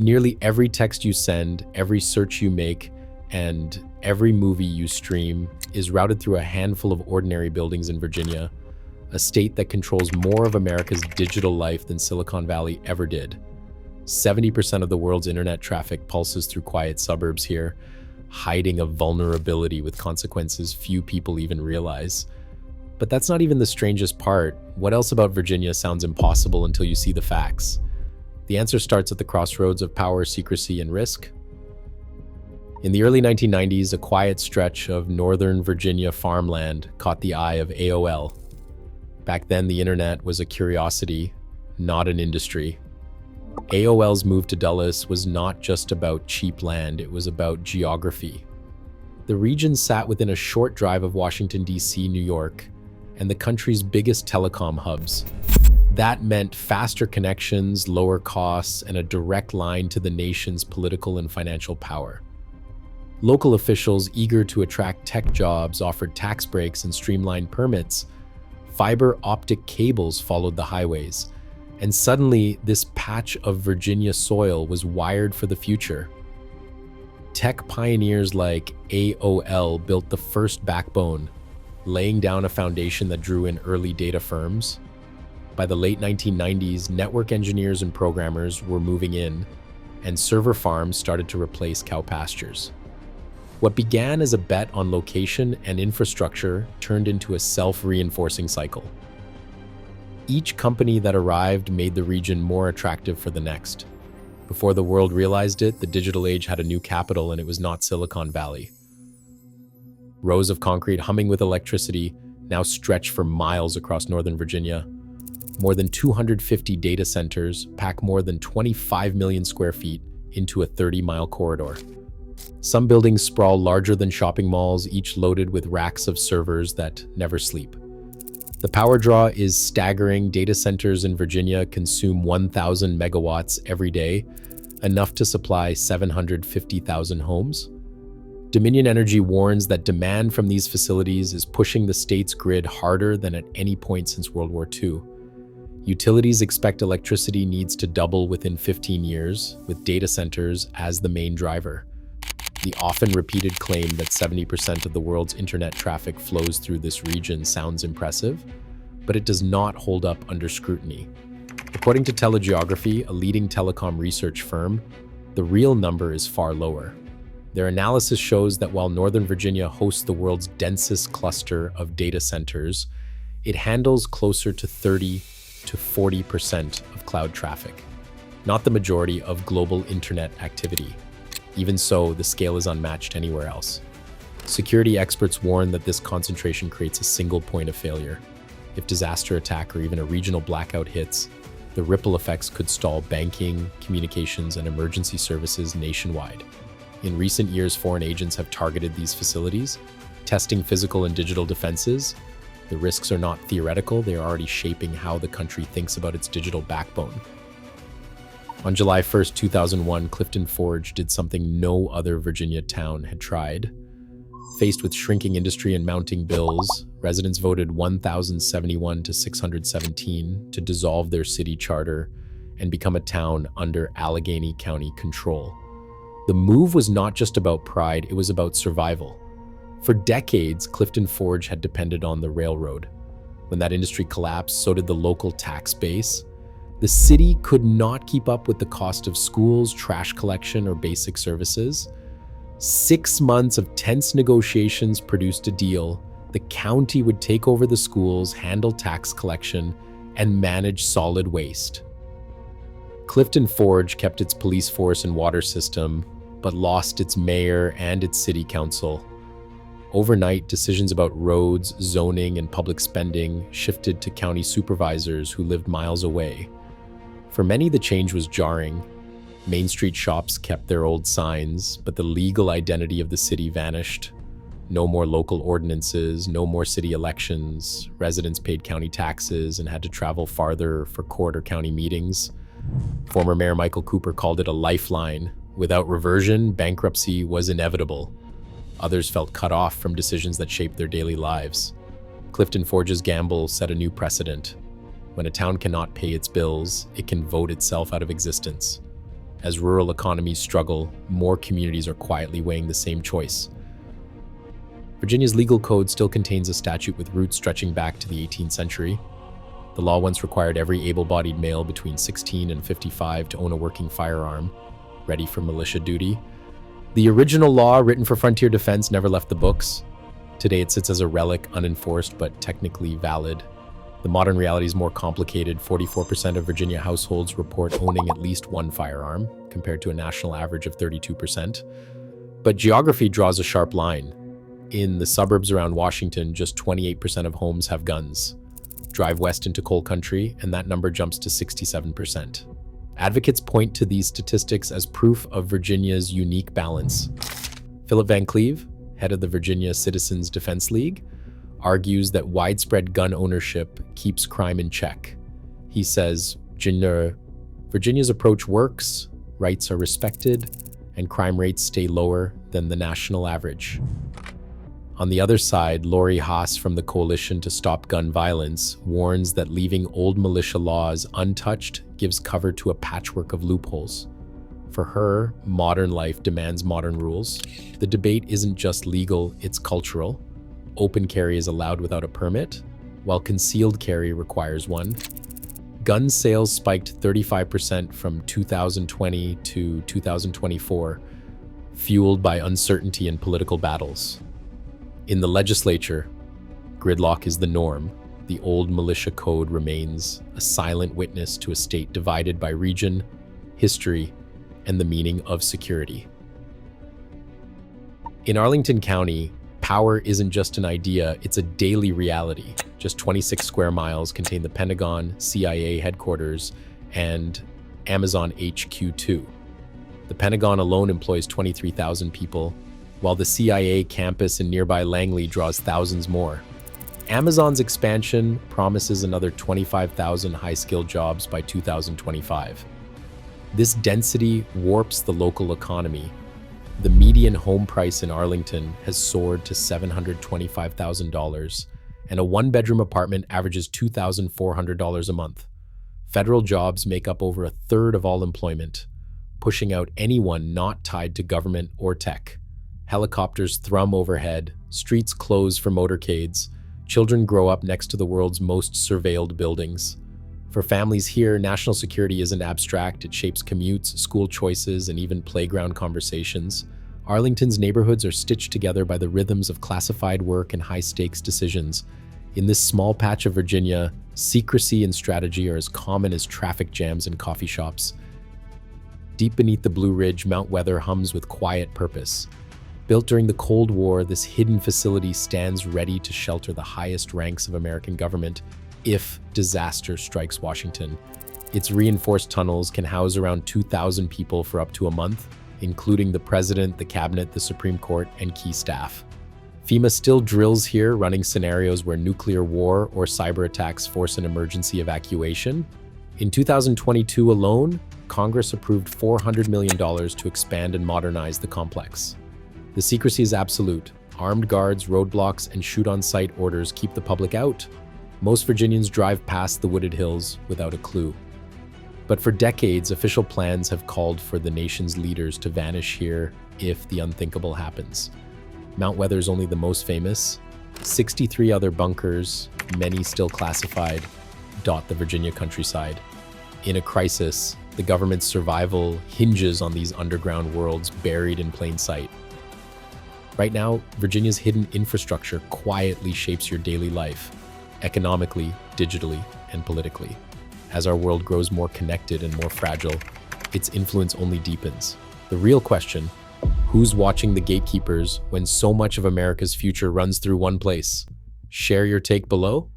Nearly every text you send, every search you make, and every movie you stream is routed through a handful of ordinary buildings in Virginia, a state that controls more of America's digital life than Silicon Valley ever did. 70% of the world's internet traffic pulses through quiet suburbs here, hiding a vulnerability with consequences few people even realize. But that's not even the strangest part. What else about Virginia sounds impossible until you see the facts? The answer starts at the crossroads of power, secrecy, and risk. In the early 1990s, a quiet stretch of Northern Virginia farmland caught the eye of AOL. Back then, the internet was a curiosity, not an industry. AOL's move to Dulles was not just about cheap land, it was about geography. The region sat within a short drive of Washington, D.C., New York, and the country's biggest telecom hubs. That meant faster connections, lower costs, and a direct line to the nation's political and financial power. Local officials eager to attract tech jobs offered tax breaks and streamlined permits. Fiber optic cables followed the highways, and suddenly this patch of Virginia soil was wired for the future. Tech pioneers like AOL built the first backbone, laying down a foundation that drew in early data firms. By the late 1990s, network engineers and programmers were moving in, and server farms started to replace cow pastures. What began as a bet on location and infrastructure turned into a self-reinforcing cycle. Each company that arrived made the region more attractive for the next. Before the world realized it, the digital age had a new capital, and it was not Silicon Valley. Rows of concrete humming with electricity now stretch for miles across Northern Virginia. More than 250 data centers pack more than 25 million square feet into a 30-mile corridor. Some buildings sprawl larger than shopping malls, each loaded with racks of servers that never sleep. The power draw is staggering. Data centers in Virginia consume 1,000 megawatts every day, enough to supply 750,000 homes. Dominion Energy warns that demand from these facilities is pushing the state's grid harder than at any point since World War II. Utilities expect electricity needs to double within 15 years, with data centers as the main driver. The often repeated claim that 70% of the world's internet traffic flows through this region sounds impressive, but it does not hold up under scrutiny. According to Telegeography, a leading telecom research firm, the real number is far lower. Their analysis shows that while Northern Virginia hosts the world's densest cluster of data centers, it handles closer to 30 to 40% of cloud traffic, not the majority of global internet activity. Even so, the scale is unmatched anywhere else. Security experts warn that this concentration creates a single point of failure. If disaster attack or even a regional blackout hits, the ripple effects could stall banking, communications, and emergency services nationwide. In recent years, foreign agents have targeted these facilities, testing physical and digital defenses. The risks are not theoretical, they are already shaping how the country thinks about its digital backbone. On July 1st, 2001, Clifton Forge did something no other Virginia town had tried. Faced with shrinking industry and mounting bills, residents voted 1,071 to 617 to dissolve their city charter and become a town under Allegheny County control. The move was not just about pride, it was about survival. For decades, Clifton Forge had depended on the railroad. When that industry collapsed, so did the local tax base. The city could not keep up with the cost of schools, trash collection, or basic services. 6 months of tense negotiations produced a deal. The county would take over the schools, handle tax collection, and manage solid waste. Clifton Forge kept its police force and water system, but lost its mayor and its city council. Overnight, decisions about roads, zoning, and public spending shifted to county supervisors who lived miles away. For many, the change was jarring. Main Street shops kept their old signs, but the legal identity of the city vanished. No more local ordinances, no more city elections. Residents paid county taxes and had to travel farther for court or county meetings. Former Mayor Michael Cooper called it a lifeline. Without reversion, bankruptcy was inevitable. Others felt cut off from decisions that shaped their daily lives. Clifton Forge's gamble set a new precedent. When a town cannot pay its bills, it can vote itself out of existence. As rural economies struggle, more communities are quietly weighing the same choice. Virginia's legal code still contains a statute with roots stretching back to the 18th century. The law once required every able-bodied male between 16 and 55 to own a working firearm, ready for militia duty. The original law, written for frontier defense, never left the books. Today it sits as a relic, unenforced but technically valid. The modern reality is more complicated. 44% of Virginia households report owning at least one firearm, compared to a national average of 32%. But geography draws a sharp line. In the suburbs around Washington, just 28% of homes have guns. Drive west into coal country, and that number jumps to 67%. Advocates point to these statistics as proof of Virginia's unique balance. Philip Van Cleve, head of the Virginia Citizens Defense League, argues that widespread gun ownership keeps crime in check. He says, Virginia's approach works, rights are respected, and crime rates stay lower than the national average. On the other side, Lori Haas from the Coalition to Stop Gun Violence warns that leaving old militia laws untouched gives cover to a patchwork of loopholes. For her, modern life demands modern rules. The debate isn't just legal, it's cultural. Open carry is allowed without a permit, while concealed carry requires one. Gun sales spiked 35% from 2020 to 2024, fueled by uncertainty and political battles. In the legislature, gridlock is the norm. The old militia code remains a silent witness to a state divided by region, history, and the meaning of security. In Arlington County, power isn't just an idea, it's a daily reality. Just 26 square miles contain the Pentagon, CIA headquarters, and Amazon HQ2. The Pentagon alone employs 23,000 people, while the CIA campus in nearby Langley draws thousands more. Amazon's expansion promises another 25,000 high-skilled jobs by 2025. This density warps the local economy. The median home price in Arlington has soared to $725,000, and a one-bedroom apartment averages $2,400 a month. Federal jobs make up over a third of all employment, pushing out anyone not tied to government or tech. Helicopters thrum overhead, streets close for motorcades, children grow up next to the world's most surveilled buildings. For families here, national security isn't abstract, it shapes commutes, school choices, and even playground conversations. Arlington's neighborhoods are stitched together by the rhythms of classified work and high-stakes decisions. In this small patch of Virginia, secrecy and strategy are as common as traffic jams and coffee shops. Deep beneath the Blue Ridge, Mount Weather hums with quiet purpose. Built during the Cold War, this hidden facility stands ready to shelter the highest ranks of American government if disaster strikes Washington. Its reinforced tunnels can house around 2,000 people for up to a month, including the president, the cabinet, the Supreme Court, and key staff. FEMA still drills here, running scenarios where nuclear war or cyber attacks force an emergency evacuation. In 2022 alone, Congress approved $400 million to expand and modernize the complex. The secrecy is absolute. Armed guards, roadblocks, and shoot-on-sight orders keep the public out. Most Virginians drive past the wooded hills without a clue. But for decades, official plans have called for the nation's leaders to vanish here if the unthinkable happens. Mount Weather is only the most famous. 63 other bunkers, many still classified, dot the Virginia countryside. In a crisis, the government's survival hinges on these underground worlds buried in plain sight. Right now, Virginia's hidden infrastructure quietly shapes your daily life, economically, digitally, and politically. As our world grows more connected and more fragile, its influence only deepens. The real question, who's watching the gatekeepers when so much of America's future runs through one place? Share your take below.